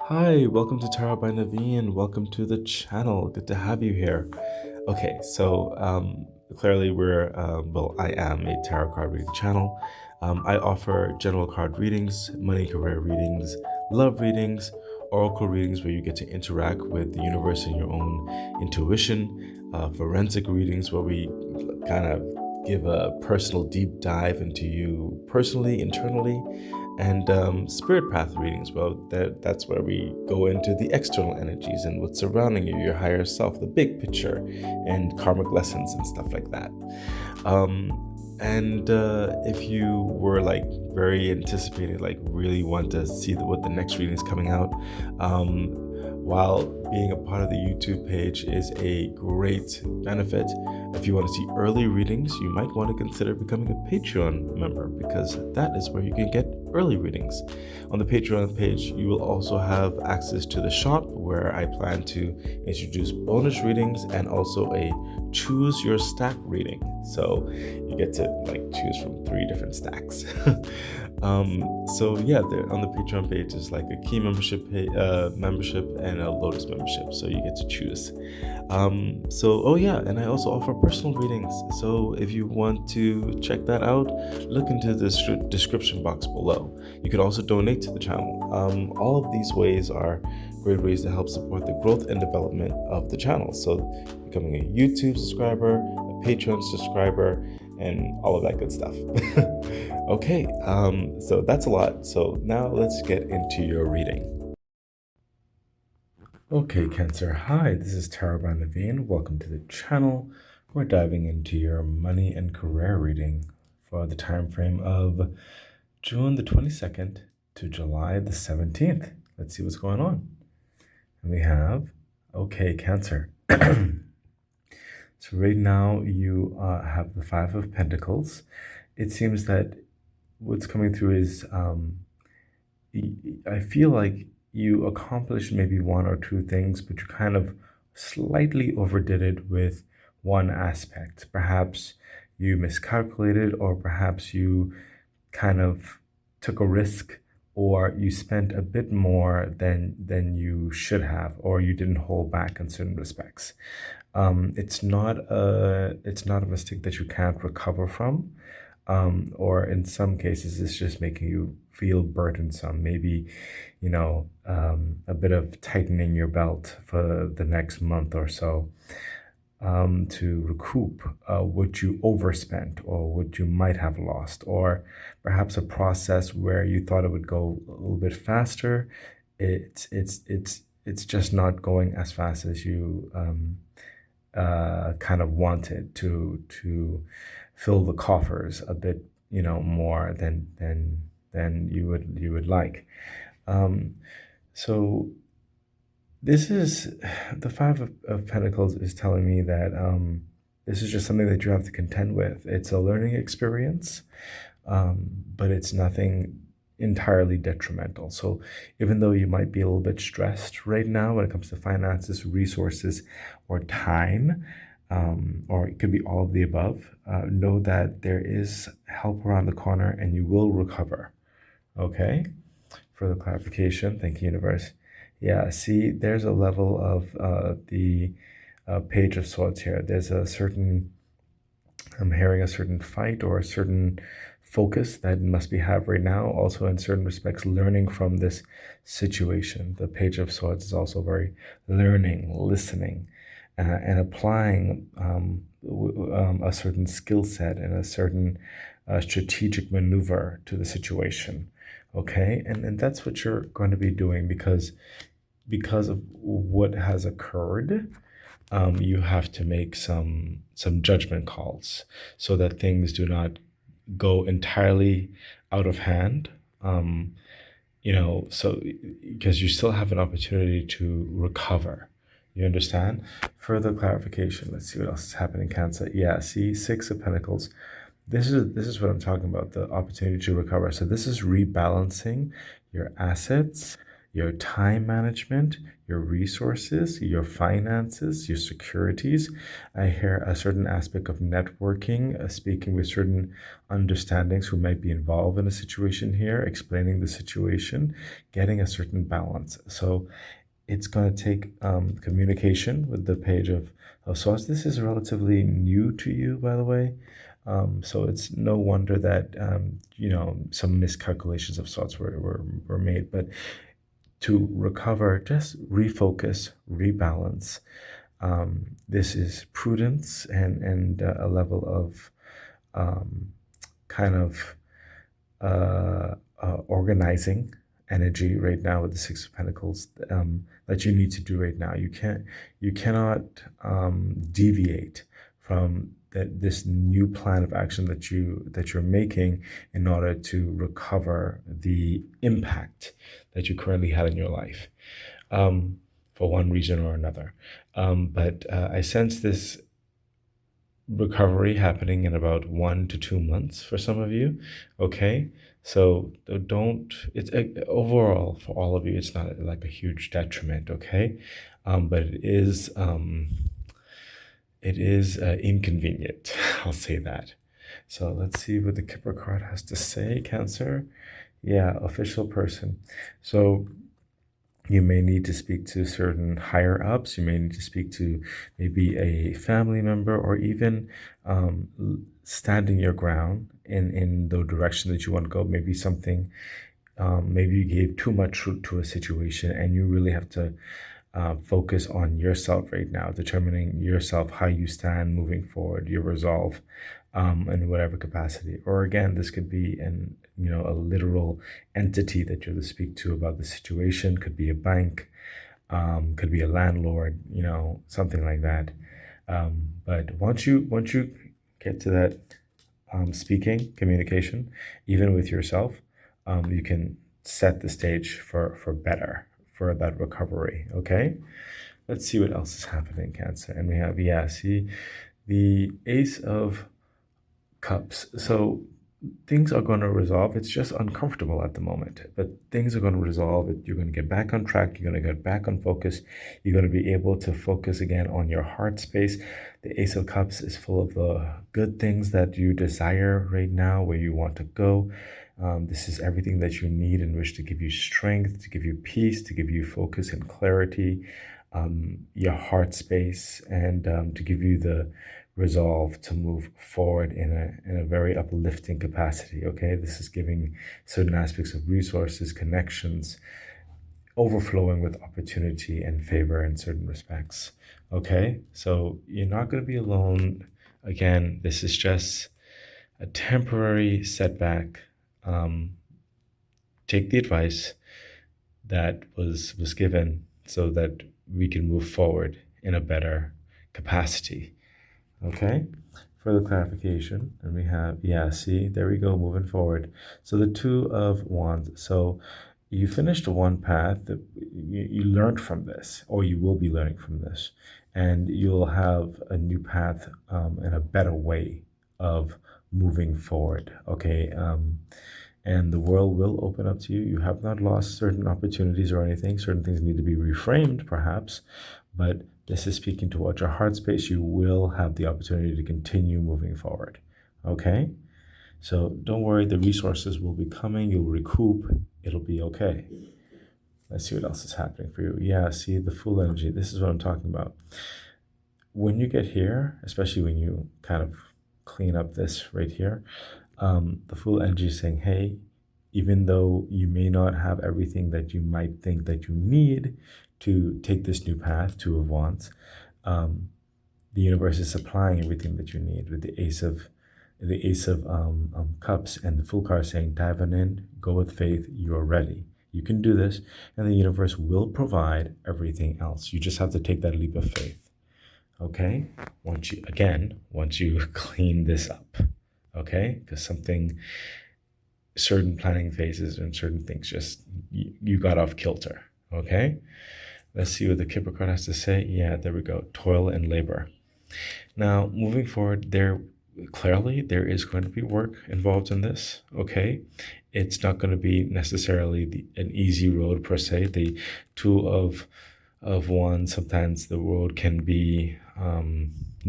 Hi, welcome to Tarot by Naveen. Welcome to the channel. Good to have you here. Okay, so clearly I am a tarot card reading channel. I offer general card readings, money career readings, love readings, oracle readings where you get to interact with the universe and your own intuition, forensic readings where we kind of give a personal deep dive into you personally, internally, and spirit path readings. Well, that's where we go into the external energies and what's surrounding you, your higher self, the big picture, and karmic lessons and stuff like that. And if you were like very anticipated, like really want to see what the next reading is coming out, while being a part of the YouTube page is a great benefit, if you want to see early readings, you might want to consider becoming a Patreon member because that is where you can get early readings. On the Patreon page, you will also have access to the shop where I plan to introduce bonus readings and also a choose your stack reading. So you get to like choose from 3 different stacks. So yeah, there on the Patreon page is like a key membership and a Lotus membership. So you get to choose. Oh yeah, and I also offer personal readings. So if you want to check that out, look into the description box below. You can also donate to the channel. All of these ways are great ways to help support the growth and development of the channel. So becoming a YouTube subscriber, a Patreon subscriber, and all of that good stuff. Okay, so that's a lot. So now let's get into your reading. Okay, Cancer. Hi, this is Tarot by Naveen. Welcome to the channel. We're diving into your money and career reading for the time frame of June the 22nd to July the 17th. Let's see what's going on. And we have, okay, Cancer. So right now you have the Five of Pentacles. It seems that what's coming through is I feel like you accomplished maybe 1 or 2 things, but you kind of slightly overdid it with one aspect. Perhaps you miscalculated, or perhaps you kind of took a risk, or you spent a bit more than you should have, or you didn't hold back in certain respects. It's not a mistake that you can't recover from, or in some cases, it's just making you feel burdensome. Maybe, a bit of tightening your belt for the next month or so, to recoup what you overspent or what you might have lost, or perhaps a process where you thought it would go a little bit faster. It's just not going as fast as you kind of wanted to fill the coffers a bit, more than you would like. So this is the Five of Pentacles is telling me that this is just something that you have to contend with. It's a learning experience, but it's nothing entirely detrimental. So even though you might be a little bit stressed right now when it comes to finances, resources, or time, or it could be all of the above, know that there is help around the corner and you will recover. Okay? For the clarification, thank you, universe. Yeah, see, there's a level of the Page of Swords here. There's a certain, I'm hearing a certain fight or a certain focus that must be have right now. Also, in certain respects, learning from this situation. The Page of Swords is also very learning, listening, and applying a certain skill set and a certain strategic maneuver to the situation. Okay, and that's what you're going to be doing because of what has occurred. You have to make some judgment calls so that things do not go entirely out of hand. So because you still have an opportunity to recover. You understand? Further clarification. Let's see what else is happening, Cancer. Yeah, see, Six of Pentacles. This is what I'm talking about, the opportunity to recover. So this is rebalancing your assets, your time management, your resources, your finances, your securities. I hear a certain aspect of networking, speaking with certain understandings who might be involved in a situation here, explaining the situation, getting a certain balance. So it's going to take communication with the page of swords. This is relatively new to you, by the way. So it's no wonder that some miscalculations of sorts were made. But to recover, just refocus, rebalance. This is prudence and a level of kind of organizing energy right now with the Six of Pentacles, that you need to do right now. You cannot deviate from this new plan of action that you're making in order to recover the impact that you currently had in your life, for one reason or another. But I sense this recovery happening in about 1 to 2 months for some of you. Okay, so don't, it's overall for all of you, it's not like a huge detriment. Okay, but it is inconvenient. I'll say that. So let's see what the Kipper card has to say. Cancer, yeah, official person. So you may need to speak to certain higher ups. You may need to speak to maybe a family member, or even standing your ground in the direction that you want to go. Maybe something, maybe you gave too much truth to a situation, and you really have to focus on yourself right now, determining yourself, how you stand moving forward, your resolve, in whatever capacity. Or again, this could be a literal entity that you're to speak to about the situation. Could be a bank, could be a landlord, something like that. But once you get to that speaking communication, even with yourself, you can set the stage for better, for that recovery. Okay, let's see what else is happening, Cancer. And we have, see, the Ace of Cups. So things are going to resolve. It's just uncomfortable at the moment, but things are going to resolve. You're going to get back on track. You're going to get back on focus. You're going to be able to focus again on your heart space. The Ace of Cups is full of the good things that you desire right now, where you want to go. This is everything that you need in which to give you strength, to give you peace, to give you focus and clarity, your heart space, and to give you the resolve to move forward in a very uplifting capacity. Okay, this is giving certain aspects of resources, connections, overflowing with opportunity and favor in certain respects. Okay, so you're not going to be alone. Again, this is just a temporary setback. Take the advice that was given so that we can move forward in a better capacity. Okay, further clarification, and we have, see, there we go, moving forward. So the Two of Wands. So you finished one path that you learned from this, or you will be learning from this, and you'll have a new path, and a better way of moving forward. Okay, and the world will open up to you. You have not lost certain opportunities or anything. Certain things need to be reframed, perhaps, but this is speaking towards your heart space. You will have the opportunity to continue moving forward. Okay? So don't worry, the resources will be coming. You'll recoup. It'll be okay. Let's see what else is happening for you. Yeah, see, the Fool energy. This is what I'm talking about. When you get here, especially when you kind of clean up this right here, the Fool energy is saying, hey, even though you may not have everything that you might think that you need to take this new path, Two of Wands, the universe is supplying everything that you need with the Ace of Cups, and the Fool card saying, dive on in, go with faith, you're ready. You can do this, and the universe will provide everything else. You just have to take that leap of faith. Okay? Once you clean this up. Okay? Because certain planning phases and certain things just, you got off kilter. Okay? Let's see what the Kipper card has to say. Yeah, there we go. Toil and labor. Now, moving forward, there clearly there is going to be work involved in this. Okay, it's not going to be necessarily an easy road per se. The two of one, sometimes the road can be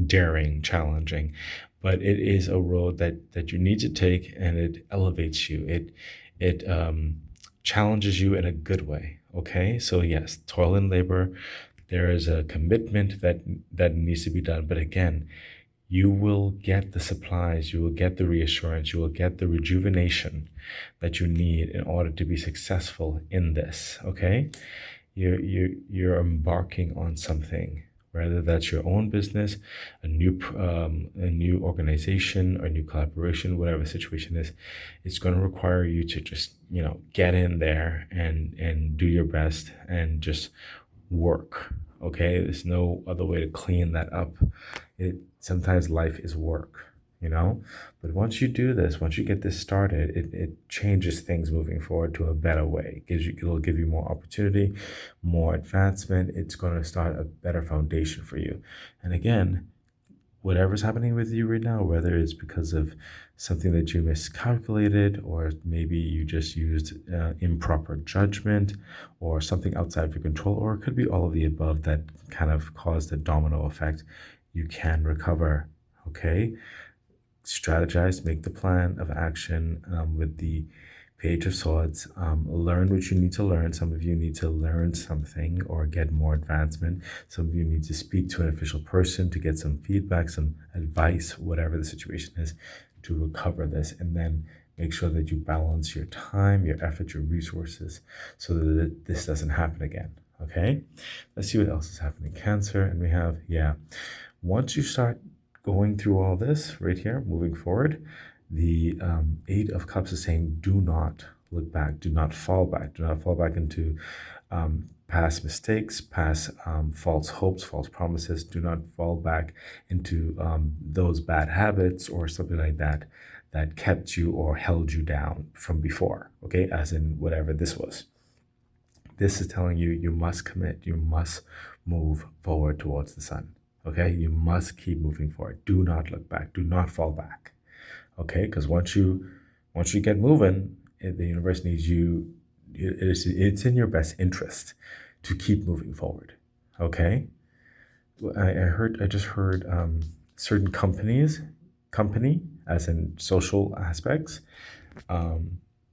daring, challenging, but it is a road that you need to take, and it elevates you. It challenges you in a good way. Okay, so yes, toil and labor. There is a commitment that needs to be done, but again, you will get the supplies, you will get the reassurance, you will get the rejuvenation that you need in order to be successful in this. Okay, you're embarking on something, whether that's your own business, a new organization, or a new collaboration, whatever the situation is. It's going to require you to just get in there and do your best and just work. Okay, there's no other way to clean that up. It sometimes life is work, you know. But once you do this, once you get this started, it changes things moving forward to a better way. It'll give you more opportunity, more advancement. It's going to start a better foundation for you. And again, whatever's happening with you right now, whether it's because of something that you miscalculated, or maybe you just used improper judgment, or something outside of your control, or it could be all of the above that kind of caused a domino effect, you can recover. Okay, strategize, make the plan of action with the Page of Swords. Learn what you need to learn. Some of you need to learn something or get more advancement. Some of you need to speak to an official person to get some feedback, some advice, whatever the situation is, to recover this. And then make sure that you balance your time, your effort, your resources, so that this doesn't happen again. Okay, let's see what else is happening. Cancer, and we have, once you start going through all this right here, moving forward, the Eight of Cups is saying, do not look back, do not fall back, do not fall back into past mistakes, past false hopes, false promises. Do not fall back into those bad habits or something like that that kept you or held you down from before. Okay, as in whatever this was. This is telling you, you must commit, you must move forward towards the sun. Okay, you must keep moving forward. Do not look back, do not fall back. Okay, because once you get moving, the universe needs you. It's in your best interest to keep moving forward. Okay, I just heard certain company as in social aspects,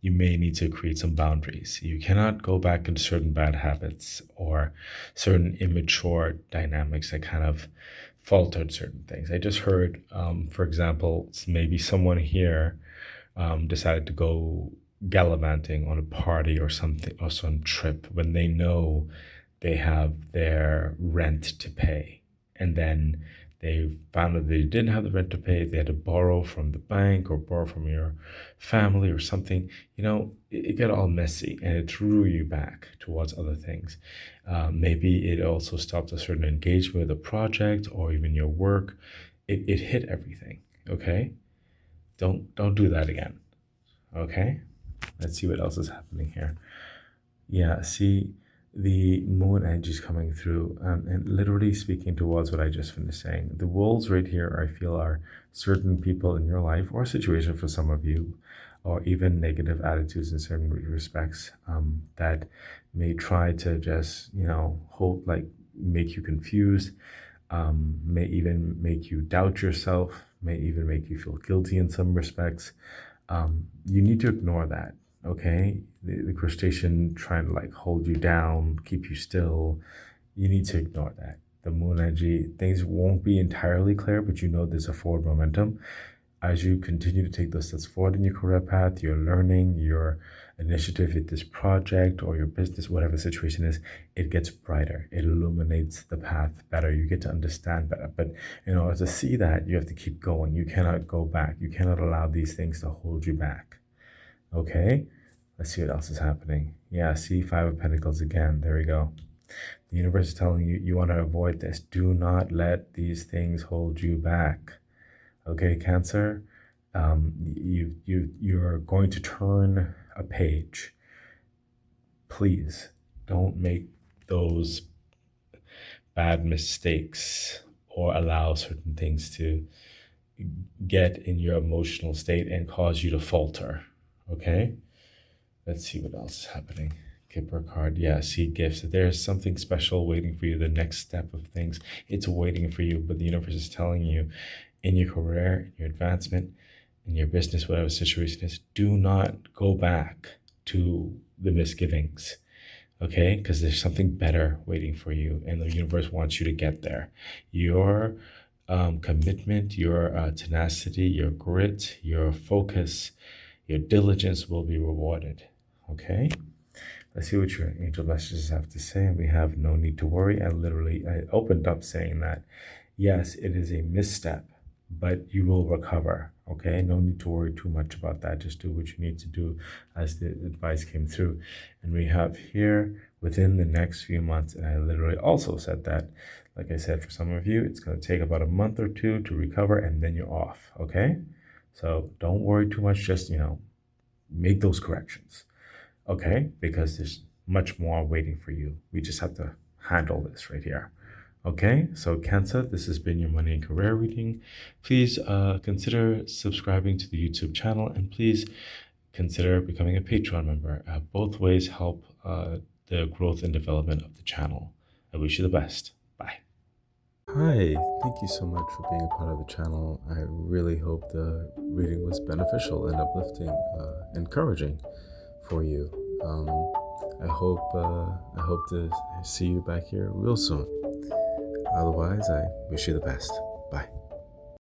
you may need to create some boundaries. You cannot go back into certain bad habits or certain immature dynamics that kind of faltered certain things. I just heard, for example, maybe someone here decided to go gallivanting on a party or something, or some trip, when they know they have their rent to pay, and then they found that they didn't have the rent to pay. They had to borrow from the bank or borrow from your family or something. It got all messy, and it threw you back towards other things. Maybe it also stopped a certain engagement with a project or even your work. It hit everything. Okay, don't do that again. Okay, let's see what else is happening here. Yeah, see, the moon energy is coming through, and literally speaking towards what I just finished saying. The wolves right here, I feel, are certain people in your life or situation for some of you, or even negative attitudes in certain respects, that may try to just, hold, like, make you confused, may even make you doubt yourself, may even make you feel guilty in some respects. You need to ignore that. Okay, the crustacean trying to like hold you down, keep you still. You need to ignore that. The moon energy, things won't be entirely clear, but there's a forward momentum. As you continue to take those steps forward in your career path, your learning, your initiative with this project or your business, whatever the situation is, it gets brighter. It illuminates the path better. You get to understand better. But in order to see that, you have to keep going. You cannot go back. You cannot allow these things to hold you back. Okay, let's see what else is happening. Yeah, see, Five of Pentacles again. There we go. The universe is telling you, you want to avoid this. Do not let these things hold you back. Okay, Cancer, you're going to turn a page. Please don't make those bad mistakes or allow certain things to get in your emotional state and cause you to falter. Okay? Let's see what else is happening. Kipper card. Yeah, see gifts. There's something special waiting for you. The next step of things, it's waiting for you. But the universe is telling you in your career, in your advancement, in your business, whatever situation is, do not go back to the misgivings. Okay? Because there's something better waiting for you. And the universe wants you to get there. Your commitment, your tenacity, your grit, your focus, your diligence will be rewarded. Okay? Let's see what your angel messages have to say. We have no need to worry. I opened up saying that, yes, it is a misstep, but you will recover. Okay? No need to worry too much about that. Just do what you need to do as the advice came through. And we have here within the next few months, and I literally also said that, like I said, for some of you, it's going to take about a month or two to recover, and then you're off. Okay? So don't worry too much. Just, make those corrections. Okay? Because there's much more waiting for you. We just have to handle this right here. Okay? So, Cancer, this has been your money and career reading. Please consider subscribing to the YouTube channel, and please consider becoming a Patreon member. Both ways help the growth and development of the channel. I wish you the best. Bye. Hi, thank you so much for being a part of the channel. I really hope the reading was beneficial and uplifting, encouraging for you. I hope to see you back here real soon. Otherwise, I wish you the best. Bye.